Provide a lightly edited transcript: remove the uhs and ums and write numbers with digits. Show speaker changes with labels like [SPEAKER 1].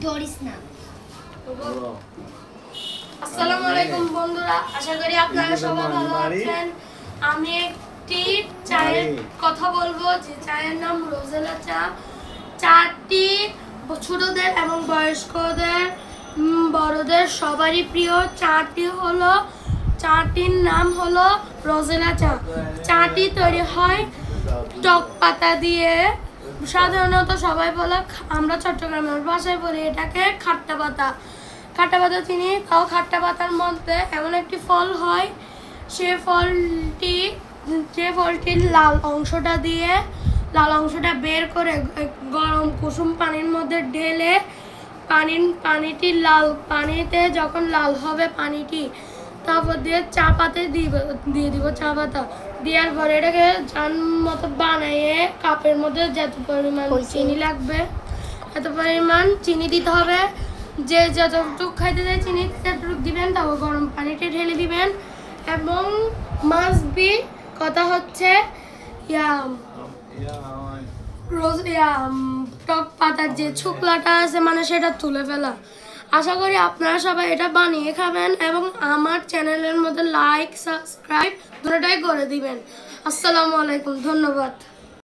[SPEAKER 1] ধরিস না।
[SPEAKER 2] আসসালামু আলাইকুম বন্ধুরা, আশা করি আপনারা সবাই ভালো আছেন। আমি একটি চায়ের কথা বলবো, যে চায়ের নাম রোজেলা চা। চাটি ছোটদের এবং বয়স্কদের, বড়দের সবারই প্রিয়। চাটির নাম হলো রোজেলা চা। চাটি তৈরি হয় টক পাতা দিয়ে। সাধারণত সবাই বলে, আমরা চট্টগ্রামের ভাষায় বলি এটাকে খাট্টা পাতা। খাট্টা পাতা চিনি, তাও খাট্টা পাতার মধ্যে এমন একটি ফল হয়, সে ফলটির লাল অংশটা বের করে গরম কুসুম পানির মধ্যে ঢেলে পানিটি পানিতে যখন লাল হবে পানিটি, তারপর দিয়ে চা পাতা দিয়ে দিব। চা পাতা দেওয়ার পরে এটাকে জান মতো বানিয়ে কাপের মধ্যে যত পরিমাণ চিনি লাগবে এত পরিমাণ চিনি দিতে হবে। যে যতটুকু খাইতে চাই চিনি ততটুকু দিবেন, তারপর গরম পানিতে ঢেলে দিবেন। এবং মাস্ট বি কথা হচ্ছে টক পাতার যে শুকলাটা আছে মানে সেটা তুলে ফেলা। আশা করি আপনারা সবাই এটা বানিয়ে খাবেন এবং আমার চ্যানেলের মধ্যে লাইক সাবস্ক্রাইব দুটোটাই করে দিবেন। আসসালামু আলাইকুম, ধন্যবাদ।